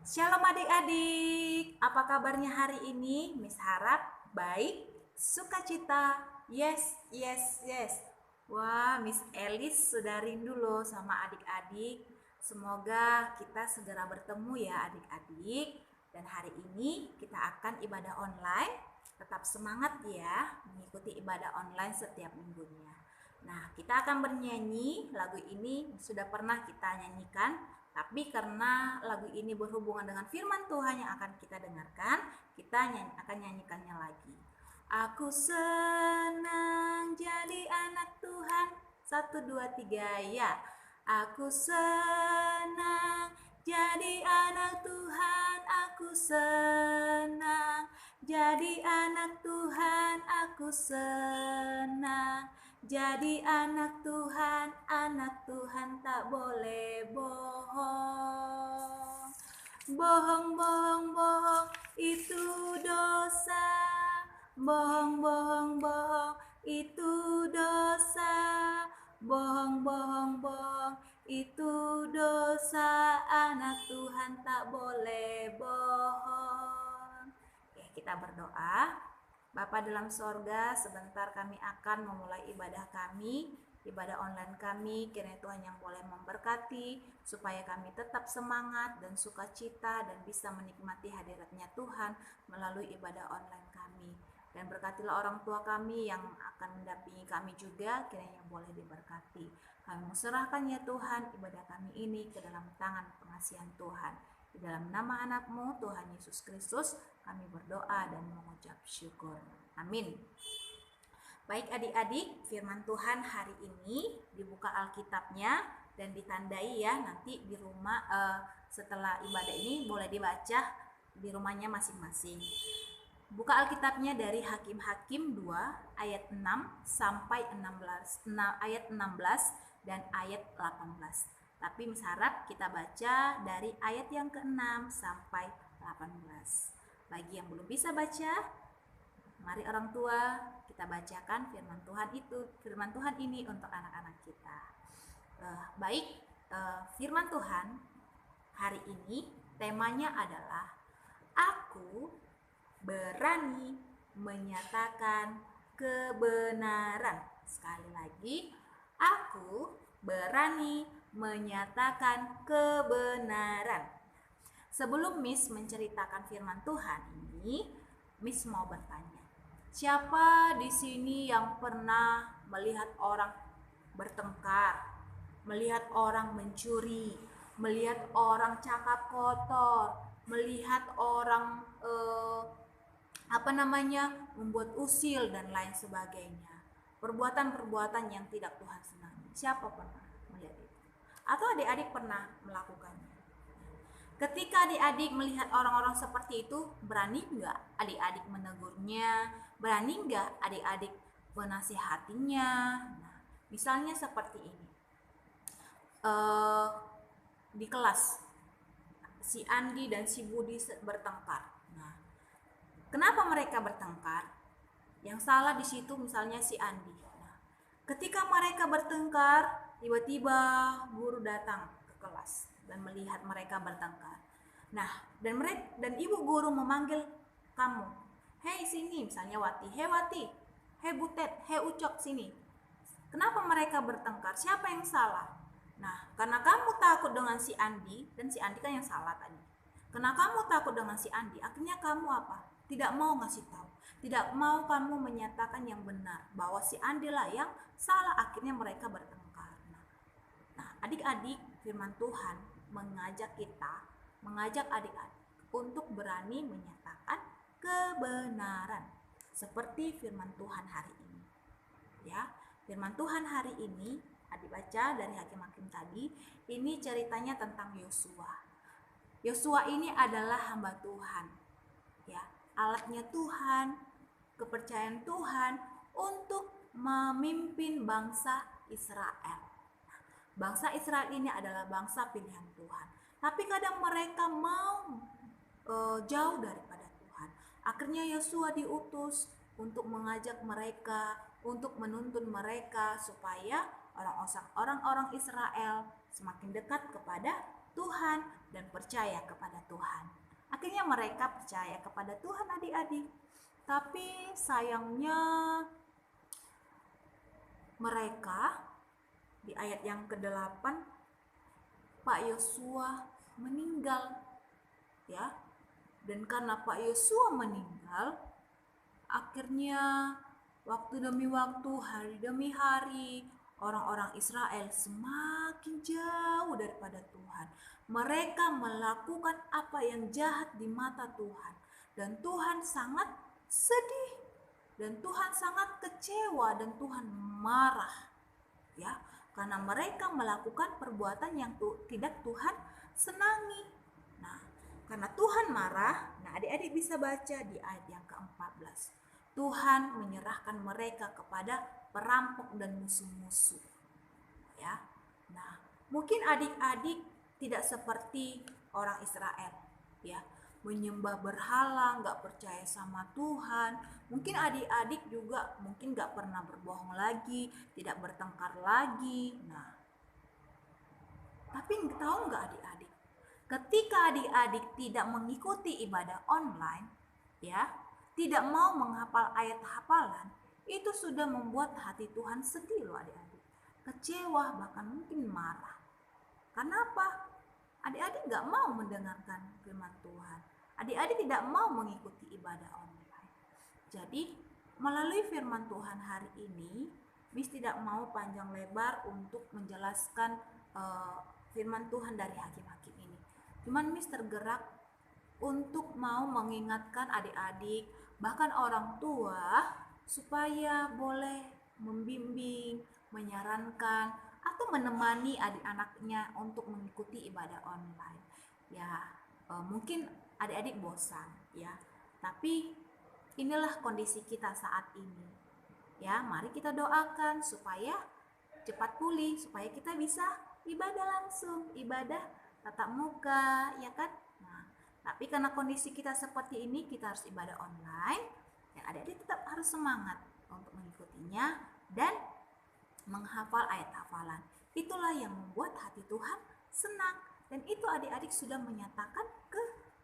Shalom adik-adik, apa kabarnya hari ini? Miss harap baik, sukacita, yes, yes, yes. Wah, Miss Elis sudah rindu loh sama adik-adik. Semoga kita segera bertemu ya adik-adik. Dan hari ini kita akan ibadah online. Tetap semangat ya mengikuti ibadah online setiap minggunya. Nah, kita akan bernyanyi. Lagu ini sudah pernah kita nyanyikan, tapi karena lagu ini berhubungan dengan firman Tuhan yang akan kita dengarkan, kita akan nyanyikannya lagi. Aku senang jadi anak Tuhan. 1, 2, 3 ya. Aku senang jadi anak Tuhan. Aku senang jadi anak Tuhan. Aku senang jadi anak Tuhan tak boleh bohong. Bohong, bohong, bohong, itu dosa. Bohong, bohong, bohong, itu dosa. Bohong, bohong, bohong, itu dosa. Anak Tuhan tak boleh bohong. Oke, kita berdoa. Bapa dalam sorga, sebentar kami akan memulai ibadah kami, ibadah online kami. Kiranya Tuhan yang boleh memberkati, supaya kami tetap semangat dan sukacita dan bisa menikmati hadiratnya Tuhan melalui ibadah online kami. Dan berkatilah orang tua kami yang akan mendampingi kami juga, kiranya boleh diberkati. Kami serahkan ya Tuhan ibadah kami ini ke dalam tangan pengasihan Tuhan. Di dalam nama anak-Mu Tuhan Yesus Kristus kami berdoa dan mengucap syukur. Amin. Baik adik-adik, firman Tuhan hari ini dibuka Alkitabnya dan ditandai ya, nanti di rumah setelah ibadah ini boleh dibaca di rumahnya masing-masing. Buka Alkitabnya dari Hakim-Hakim 2 ayat 6 sampai 16, ayat 16 dan ayat 18. Tapi Miss harap kita baca dari ayat yang ke-6 sampai 18. Bagi yang belum bisa baca, mari orang tua kita bacakan firman Tuhan firman Tuhan ini untuk anak-anak kita. Firman Tuhan hari ini temanya adalah aku berani menyatakan kebenaran. Sekali lagi, aku berani menyatakan kebenaran. Sebelum Miss menceritakan firman Tuhan ini, Miss mau bertanya, siapa di sini yang pernah melihat orang bertengkar, melihat orang mencuri, melihat orang cakap kotor, melihat orang membuat usil dan lain sebagainya, perbuatan-perbuatan yang tidak Tuhan senangi? Siapa pernah melihat itu? Atau adik-adik pernah melakukannya? Ketika adik-adik melihat orang-orang seperti itu, berani nggak adik-adik menegurnya? Berani nggak adik-adik menasihatinya? Nah, misalnya seperti ini. Di kelas, si Andi dan si Budi bertengkar. Nah, kenapa mereka bertengkar? Yang salah di situ misalnya si Andi. Nah, ketika mereka bertengkar, tiba-tiba guru datang ke kelas dan melihat mereka bertengkar. Nah, dan ibu guru memanggil kamu. Hei sini, misalnya Wati. Hei Wati, hei Butet, hei Ucok sini. Kenapa mereka bertengkar? Siapa yang salah? Nah, karena kamu takut dengan si Andi, dan si Andi kan yang salah tadi. Karena kamu takut dengan si Andi, akhirnya kamu apa? Tidak mau ngasih tahu. Tidak mau kamu menyatakan yang benar, bahwa si Andi lah yang salah, akhirnya mereka bertengkar. Nah, adik-adik, firman Tuhan mengajak adik-adik untuk berani menyatakan kebenaran. Seperti firman Tuhan hari ini. Ya, firman Tuhan hari ini dibaca dari Hakim-Hakim tadi, ini ceritanya tentang Yosua. Yosua ini adalah hamba Tuhan, ya, alatnya Tuhan, kepercayaan Tuhan untuk memimpin bangsa Israel. Bangsa Israel ini adalah bangsa pilihan Tuhan, tapi kadang mereka mau jauh daripada Tuhan. Akhirnya Yosua diutus untuk mengajak mereka, untuk menuntun mereka supaya orang-orang Israel semakin dekat kepada Tuhan dan percaya kepada Tuhan. Akhirnya mereka percaya kepada Tuhan adik-adik. Tapi sayangnya mereka di ayat yang ke-8 Pak Yosua meninggal ya. Dan karena Pak Yosua meninggal, akhirnya waktu demi waktu, hari demi hari, orang-orang Israel semakin jauh daripada Tuhan. Mereka melakukan apa yang jahat di mata Tuhan. Dan Tuhan sangat sedih. Dan Tuhan sangat kecewa dan Tuhan marah. Ya, karena mereka melakukan perbuatan yang tidak Tuhan senangi. Nah, karena Tuhan marah, nah adik-adik bisa baca di ayat yang ke-14. Tuhan menyerahkan mereka kepada perampok dan musuh-musuh. Ya. Nah, mungkin adik-adik tidak seperti orang Israel, ya. Menyembah berhala, nggak percaya sama Tuhan. Mungkin adik-adik juga mungkin nggak pernah berbohong lagi, tidak bertengkar lagi. Nah, tapi tahu nggak adik-adik? Ketika adik-adik tidak mengikuti ibadah online, ya, tidak mau menghafal ayat hafalan, itu sudah membuat hati Tuhan sedih loh adik-adik. Kecewa, bahkan mungkin marah. Kenapa? Adik-adik nggak mau mendengarkan firman Tuhan. Adik-adik tidak mau mengikuti ibadah online. Jadi, melalui firman Tuhan hari ini, Miss tidak mau panjang lebar untuk menjelaskan firman Tuhan dari hakim-hakim ini. Cuman Miss tergerak untuk mau mengingatkan adik-adik, bahkan orang tua, supaya boleh membimbing, menyarankan, atau menemani adik-anaknya untuk mengikuti ibadah online. Ya, mungkin adik-adik bosan, ya. Tapi inilah kondisi kita saat ini. Ya, mari kita doakan supaya cepat pulih, supaya kita bisa ibadah langsung, ibadah tatap muka, ya kan? Nah, tapi karena kondisi kita seperti ini, kita harus ibadah online. Dan adik-adik tetap harus semangat untuk mengikutinya dan menghafal ayat hafalan. Itulah yang membuat hati Tuhan senang. Dan itu adik-adik sudah menyatakan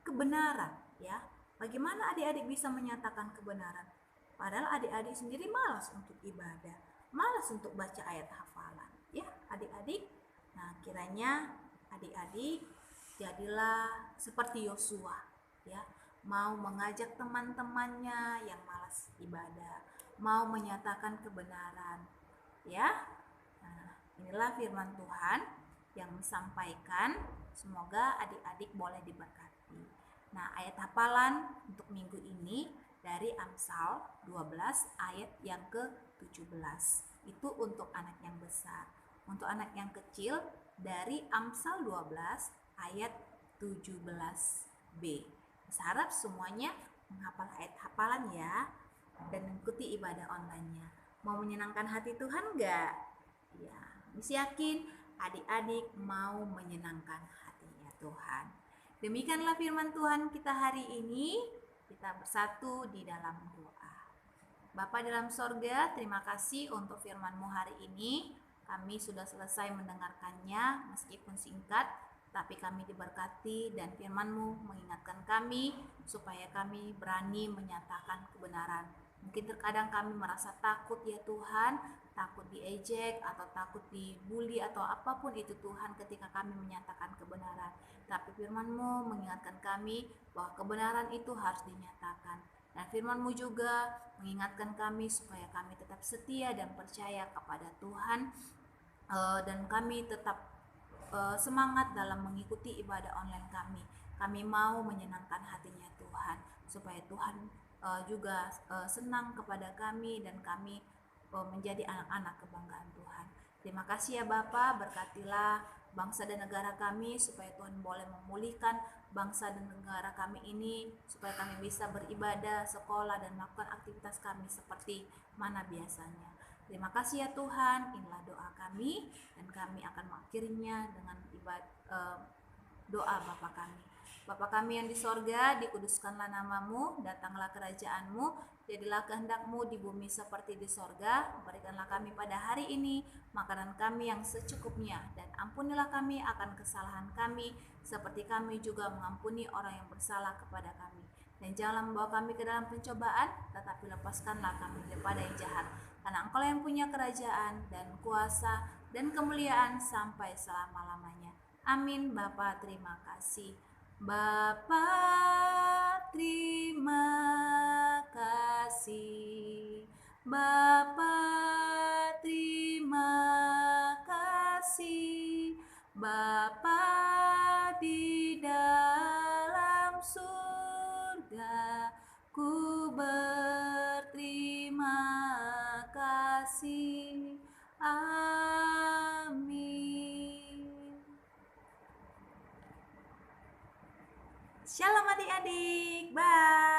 kebenaran, ya. Bagaimana adik-adik bisa menyatakan kebenaran? Padahal adik-adik sendiri malas untuk ibadah, malas untuk baca ayat hafalan, ya adik-adik. Nah, kiranya adik-adik jadilah seperti Yosua, ya, mau mengajak teman-temannya yang malas ibadah, mau menyatakan kebenaran, ya. Nah, inilah firman Tuhan yang disampaikan. Semoga adik-adik boleh diberkati. Nah, ayat hafalan untuk minggu ini dari Amsal 12 ayat yang ke-17. Itu untuk anak yang besar. Untuk anak yang kecil dari Amsal 12 ayat 17b. Saya harap semuanya menghafal ayat hafalan ya, dan mengikuti ibadah online-nya. Mau menyenangkan hati Tuhan enggak? Ya, Miss yakin adik-adik mau menyenangkan hatinya Tuhan. Demikianlah firman Tuhan kita hari ini. Kita bersatu di dalam doa. Bapa dalam sorga, terima kasih untuk firman-Mu hari ini. Kami sudah selesai mendengarkannya, meskipun singkat, tapi kami diberkati dan firman-Mu mengingatkan kami supaya kami berani menyatakan kebenaran. Mungkin terkadang kami merasa takut ya Tuhan, takut diejek atau takut dibully atau apapun itu Tuhan ketika kami menyatakan kebenaran. Tapi firman-Mu mengingatkan kami bahwa kebenaran itu harus dinyatakan. Dan firman-Mu juga mengingatkan kami supaya kami tetap setia dan percaya kepada Tuhan, dan kami tetap semangat dalam mengikuti ibadah online kami. Kami mau menyenangkan hatinya Tuhan, supaya Tuhan juga senang kepada kami dan kami menjadi anak-anak kebanggaan Tuhan. Terima kasih ya Bapa, berkatilah bangsa dan negara kami supaya Tuhan boleh memulihkan bangsa dan negara kami ini, supaya kami bisa beribadah, sekolah, dan melakukan aktivitas kami seperti mana biasanya. Terima kasih ya Tuhan, inilah doa kami, dan kami akan mengakhirinya dengan Doa Bapa kami. Bapa kami yang di sorga, dikuduskanlah namamu, datanglah kerajaanmu, jadilah kehendakmu di bumi seperti di sorga. Berikanlah kami pada hari ini makanan kami yang secukupnya, dan ampunilah kami akan kesalahan kami, seperti kami juga mengampuni orang yang bersalah kepada kami. Dan janganlah membawa kami ke dalam pencobaan, tetapi lepaskanlah kami daripada yang jahat. Karena Engkau yang punya kerajaan dan kuasa dan kemuliaan sampai selama-lamanya. Amin. Bapa, terima kasih. Bapa, terima kasih. Bapa, terima kasih. Bapa di dalam surga, ku berterima kasih. Amin. Shalom adik-adik, bye.